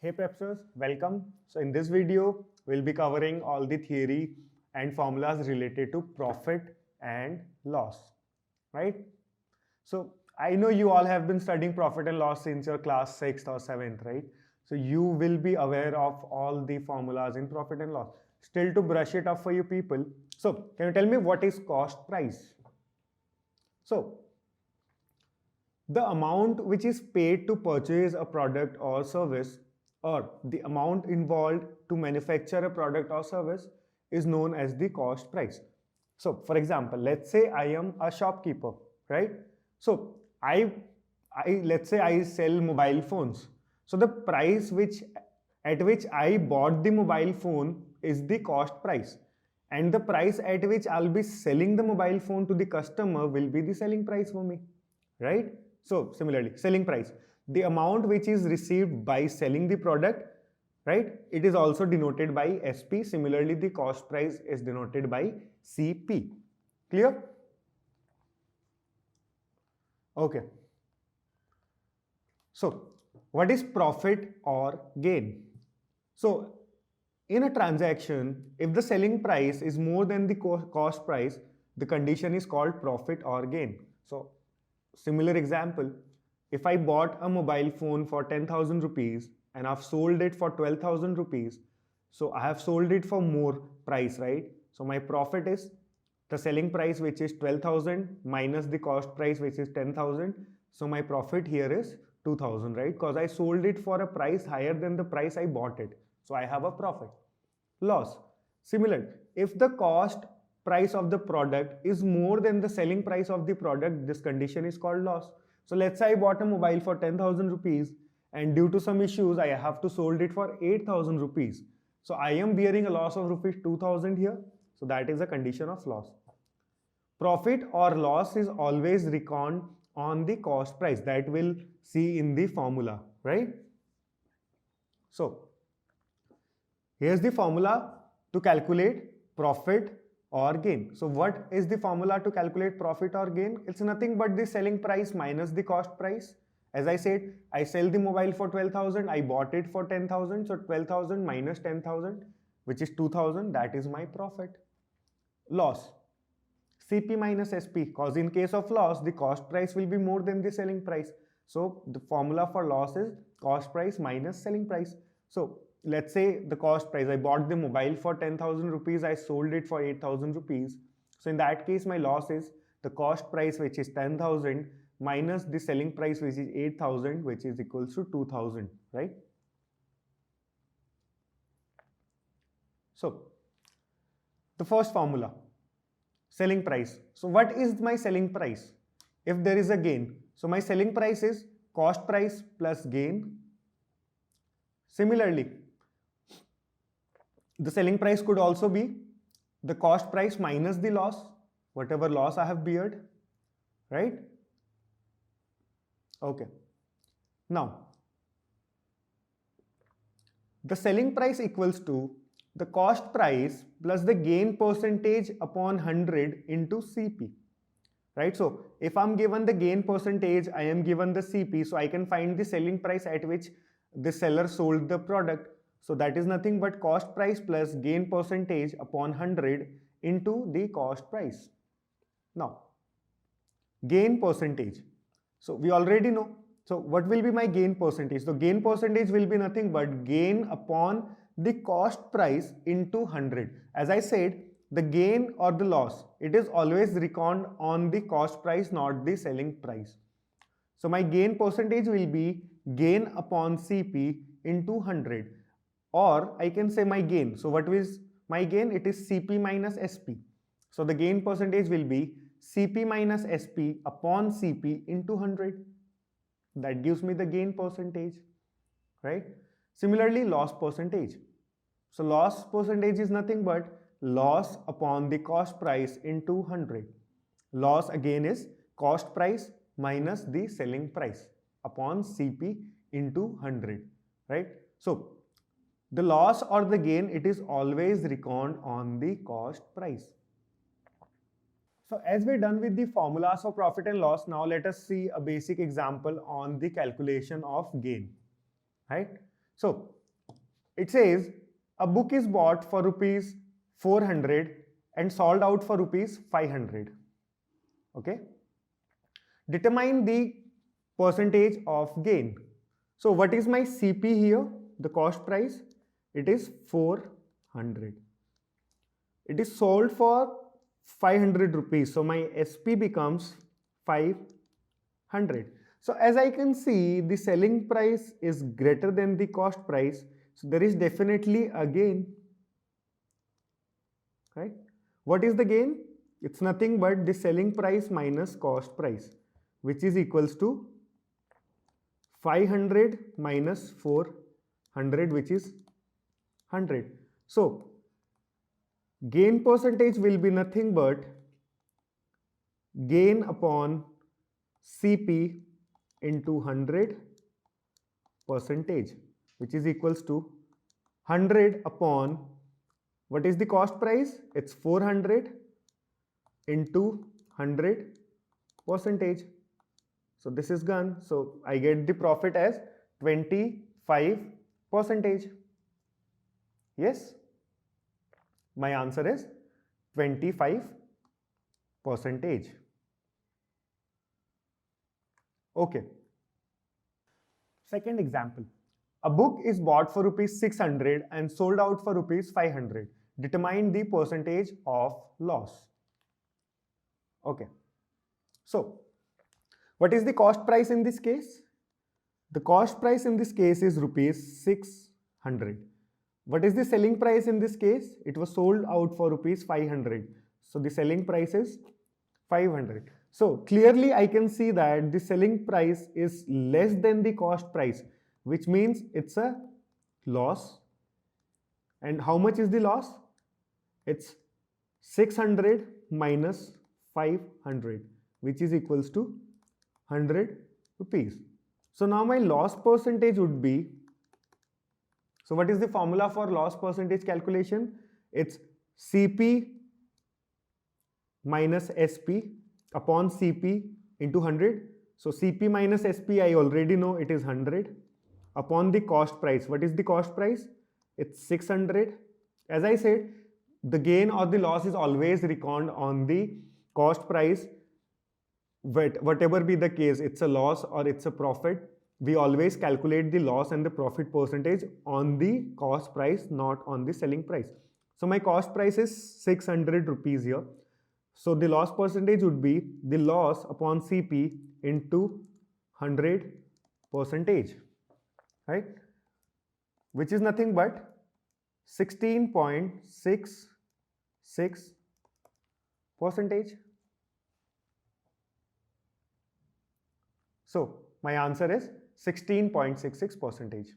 Hey Prepsters, welcome. So in this video, we'll be covering all the theory and formulas related to profit and loss, right? So I know you all have been studying profit and loss since your class 6th or 7th, right? So you will be aware of all the formulas in profit and loss. Still to brush it up for you people. So can you tell me what is cost price? So the amount which is paid to purchase a product or service, or the amount involved to manufacture a product or service, is known as the cost price. So for example, let's say I am a shopkeeper, right? So let's say I sell mobile phones. So the price at which I bought the mobile phone is the cost price, and the price at which I'll be selling the mobile phone to the customer will be the selling price for me, right? So similarly, selling price, the amount which is received by selling the product, right? It is also denoted by SP. Similarly, the cost price is denoted by CP. Clear? Okay. So what is profit or gain? So in a transaction, if the selling price is more than the cost price, the condition is called profit or gain. So similar example, if I bought a mobile phone for 10,000 rupees and I've sold it for 12,000 rupees, so I have sold it for more price, right? So my profit is the selling price, which is 12,000, minus the cost price, which is 10,000. So my profit here is 2,000, right? Because I sold it for a price higher than the price I bought it. So I have a profit. Loss. Similar, if the cost price of the product is more than the selling price of the product, this condition is called loss. So let's say I bought a mobile for 10,000 rupees and due to some issues I have to sold it for 8,000 rupees. So I am bearing a loss of rupees 2,000 here. So that is a condition of loss. Profit or loss is always reckoned on the cost price, that we'll see in the formula, right? So here's the formula to calculate profit or gain. So what is the formula to calculate profit or gain? It's nothing but the selling price minus the cost price. As I said, I sell the mobile for 12,000, I bought it for 10,000, so 12,000 minus 10,000, which is 2,000, that is my profit. Loss, CP minus SP, because in case of loss, the cost price will be more than the selling price. So the formula for loss is cost price minus selling price. So let's say the cost price, I bought the mobile for 10,000 rupees, I sold it for 8,000 rupees. So in that case, my loss is the cost price, which is 10,000, minus the selling price, which is 8,000, which is equals to 2,000, right? So the first formula, selling price. So what is my selling price? If there is a gain, so my selling price is cost price plus gain. Similarly, the selling price could also be the cost price minus the loss, whatever loss I have beared, right? Okay. Now, the selling price equals to the cost price plus the gain percentage upon 100 into CP, right? So if I'm given the gain percentage, I am given the CP, so I can find the selling price at which the seller sold the product. So that is nothing but cost price plus gain percentage upon 100 into the cost price. Now, gain percentage. So we already know. So what will be my gain percentage? So gain percentage will be nothing but gain upon the cost price into 100. As I said, the gain or the loss, it is always reckoned on the cost price, not the selling price. So my gain percentage will be gain upon CP into 100, or I can say my gain. So what is my gain? It is CP minus SP. So the gain percentage will be CP minus SP upon CP into 100. That gives me the gain percentage, right? Similarly, loss percentage. So loss percentage is nothing but loss upon the cost price into 100. Loss again is cost price minus the selling price upon CP into 100, right? So the loss or the gain, it is always reckoned on the cost price. So as we're done with the formulas for profit and loss, now let us see a basic example on the calculation of gain, right? So It says a book is bought for rupees 400 and sold out for rupees 500. Okay. Determine the percentage of gain. So what is my CP here? The cost price, it is 400. It is sold for 500 rupees. So my SP becomes 500. So as I can see, the selling price is greater than the cost price. So there is definitely a gain, right? What is the gain? It's nothing but the selling price minus cost price, which is equals to 500 minus 400, which is 100. So gain percentage will be nothing but gain upon CP into 100 percentage, which is equals to 100 upon, what is the cost price? It's 400 into 100 percentage. So this is gone. So I get the profit as 25%. Yes, my answer is 25%. Okay. Second example. A book is bought for rupees 600 and sold out for rupees 500. Determine the percentage of loss. Okay. So, what is the cost price in this case? The cost price in this case is rupees 600. What is the selling price in this case? It was sold out for rupees 500. So, the selling price is 500. So clearly I can see that the selling price is less than the cost price, which means it's a loss. And how much is the loss? It's 600 minus 500, which is equals to 100 rupees. So now my loss percentage would be, so what is the formula for loss percentage calculation? It's CP minus SP upon CP into 100. So CP minus SP, I already know it is 100 upon the cost price. What is the cost price? It's 600. As I said, the gain or the loss is always reckoned on the cost price. Whatever be the case, it's a loss or it's a profit, we always calculate the loss and the profit percentage on the cost price, not on the selling price. So my cost price is 600 rupees here. So the loss percentage would be the loss upon CP into 100%, right? Which is nothing but 16.66%. So my answer is 16.66%.